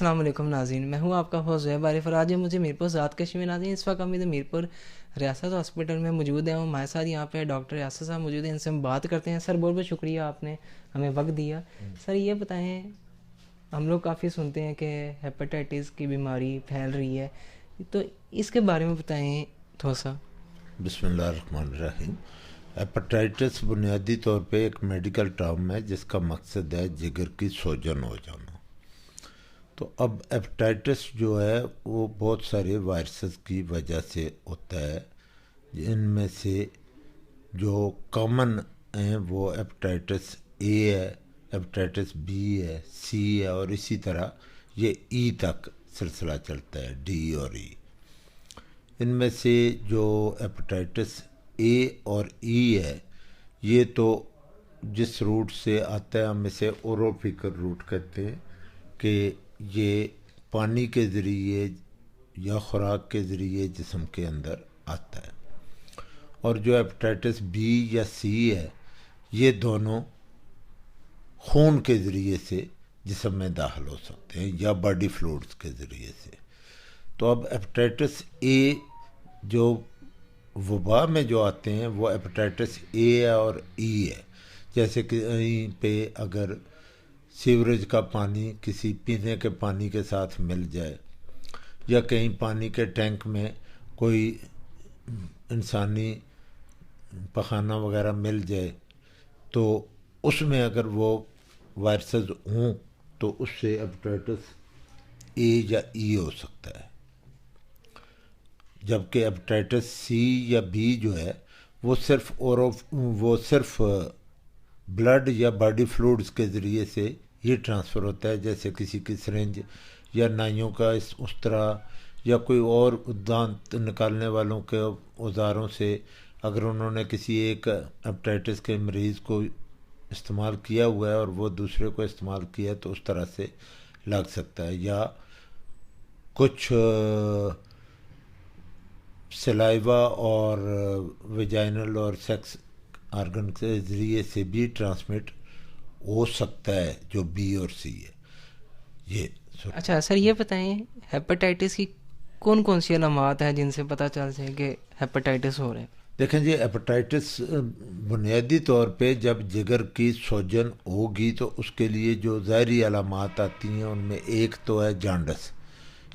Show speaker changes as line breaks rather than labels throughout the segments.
السلام علیکم ناظرین، میں ہوں آپ کا ہوسٹ زہیب عارف اور آج مجھے میرپور ذات کشمیر ناظرین اس وقت ہم ادھر میرپور ریاست ہاسپٹل میں موجود ہیں. ہمارے ساتھ یہاں پہ ڈاکٹر یاسر صاحب موجود ہیں، ان سے ہم بات کرتے ہیں. سر بہت بہت شکریہ، آپ نے ہمیں وقت دیا. سر یہ بتائیں، ہم لوگ کافی سنتے ہیں کہ ہیپاٹائٹس کی بیماری پھیل رہی ہے، تو اس کے بارے میں بتائیں تھوڑا سا.
بسم اللہ الرحمن الرحیم. ہیپاٹائٹس بنیادی طور پہ ایک میڈیکل ٹرم ہے جس کا مقصد ہے جگر کی سوجن ہو جانا. تو اب ہیپاٹائٹس جو ہے وہ بہت سارے وائرسز کی وجہ سے ہوتا ہے. ان میں سے جو کامن ہیں وہ ہیپاٹائٹس اے ہے، ہیپاٹائٹس بی ہے، سی ہے، اور اسی طرح یہ ای تک سلسلہ چلتا ہے، ڈی اور ای. ان میں سے جو ہیپاٹائٹس اے اور ای ہے یہ تو جس روٹ سے آتا ہے ہم اسے اوروفیکل روٹ کہتے ہیں کہ یہ پانی کے ذریعے یا خوراک کے ذریعے جسم کے اندر آتا ہے. اور جو ہیپاٹائٹس بی یا سی ہے یہ دونوں خون کے ذریعے سے جسم میں داخل ہو سکتے ہیں یا باڈی فلوئڈز کے ذریعے سے. تو اب ہیپاٹائٹس اے جو وبا میں جو آتے ہیں وہ ہیپاٹائٹس اے اور ای ہے. جیسے کہ کہیں پہ اگر سیوریج کا پانی کسی پینے کے پانی کے ساتھ مل جائے یا کہیں پانی کے ٹینک میں کوئی انسانی پخانہ وغیرہ مل جائے تو اس میں اگر وہ وائرسز ہوں تو اس سے ہیپاٹائٹس اے یا ای ہو سکتا ہے. جبکہ ہیپاٹائٹس سی یا بی جو ہے وہ صرف بلڈ یا باڈی فلوئڈز کے ذریعے سے یہ ٹرانسفر ہوتا ہے، جیسے کسی کی سرنج یا نائیوں کا اس طرح یا کوئی اور دانت نکالنے والوں کے اوزاروں سے اگر انہوں نے کسی ایک ہیپاٹائٹس کے مریض کو استعمال کیا ہوا ہے اور وہ دوسرے کو استعمال کیا ہے تو اس طرح سے لگ سکتا ہے. یا کچھ سلائیوا اور ویجائنل اور سیکس آرگن کے ذریعے سے بھی ٹرانسمٹ ہو سکتا ہے جو بی اور سی ہے. یہ
اچھا سر، یہ بتائیں ہیپاٹائٹس کی کون کون سی علامات ہیں جن سے پتہ چل جائے کہ ہیپاٹائٹس ہو رہا ہے؟
دیکھیں جی، ہیپاٹائٹس بنیادی طور پہ جب جگر کی سوجن ہوگی تو اس کے لیے جو ظاہری علامات آتی ہیں ان میں ایک تو ہے جانڈس،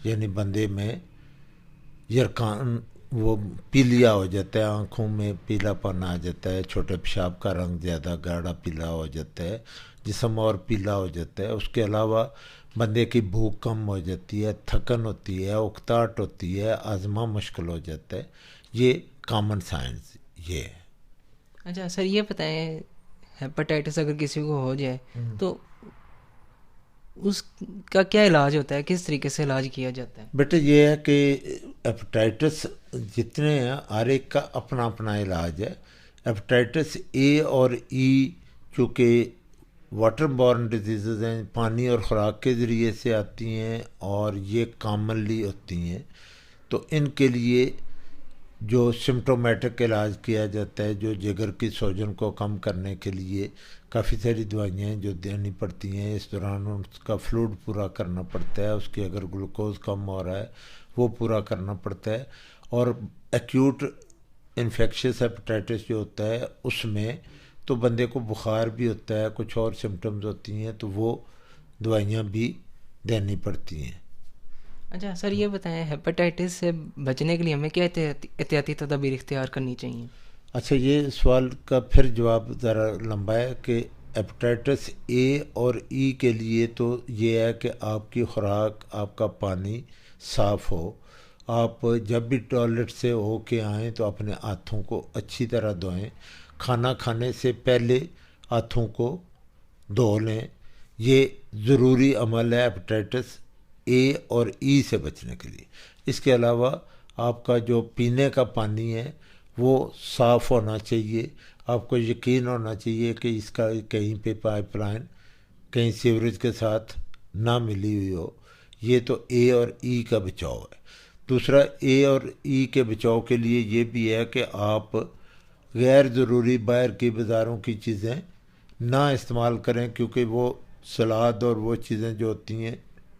یعنی بندے میں یرکان وہ پیلیا ہو جاتا ہے، آنکھوں میں پیلا پن آ جاتا ہے، چھوٹے پیشاب کا رنگ زیادہ گاڑھا پیلا ہو جاتا ہے، جسم اور پیلا ہو جاتا ہے. اس کے علاوہ بندے کی بھوک کم ہو جاتی ہے، تھکن ہوتی ہے، اکتاہٹ ہوتی ہے، ہاضمہ مشکل ہو جاتا ہے. یہ کامن سائنس یہ ہے.
اچھا سر، یہ بتائیں ہیپاٹائٹس اگر کسی کو ہو جائے تو اس کا کیا علاج ہوتا ہے، کس طریقے سے علاج کیا جاتا ہے؟
بیٹا یہ ہے کہ ہیپاٹائٹس جتنے ہیں ہر ایک کا اپنا اپنا علاج ہے. ہیپاٹائٹس اے اور ای چونکہ واٹر بورن ڈیزیزز ہیں، پانی اور خوراک کے ذریعے سے آتی ہیں اور یہ کامنلی ہوتی ہیں، تو ان کے لیے جو سمٹومیٹک علاج کیا جاتا ہے، جو جگر کی سوجن کو کم کرنے کے لیے کافی ساری دوائیاں ہیں جو دینی پڑتی ہیں. اس دوران اس کا فلوڈ پورا کرنا پڑتا ہے، اس کی اگر گلوکوز کم ہو رہا ہے وہ پورا کرنا پڑتا ہے. اور ایکیوٹ انفیکشس ہیپاٹائٹس جو ہوتا ہے اس میں تو بندے کو بخار بھی ہوتا ہے، کچھ اور سمٹمز ہوتی ہیں تو وہ دوائیاں بھی دینی پڑتی ہیں.
اچھا سر، یہ بتائیں ہیپاٹائٹس سے بچنے کے لیے ہمیں کیا احتیاطی تدابیر اختیار کرنی چاہیے؟
اچھا، یہ سوال کا پھر جواب ذرا لمبا ہے کہ ہیپاٹائٹس اے اور ای کے لیے تو یہ ہے کہ آپ کی خوراک، آپ کا پانی صاف ہو. آپ جب بھی ٹوائلٹ سے ہو کے آئیں تو اپنے ہاتھوں کو اچھی طرح دھوئیں. کھانا کھانے سے پہلے ہاتھوں کو دھو لیں. یہ ضروری عمل ہے ہیپاٹائٹس اے اور ای سے بچنے کے لیے. اس کے علاوہ آپ کا جو پینے کا پانی ہے وہ صاف ہونا چاہیے. آپ کو یقین ہونا چاہیے کہ اس کا کہیں پہ پائپ لائن کہیں سیوریج کے ساتھ نہ ملی ہوئی ہو. یہ تو اے اور ای کا بچاؤ ہے. دوسرا اے اور ای کے بچاؤ کے لیے یہ بھی ہے کہ آپ غیر ضروری باہر کی بازاروں کی چیزیں نہ استعمال کریں، کیونکہ وہ سلاد اور وہ چیزیں جو ہوتی ہیں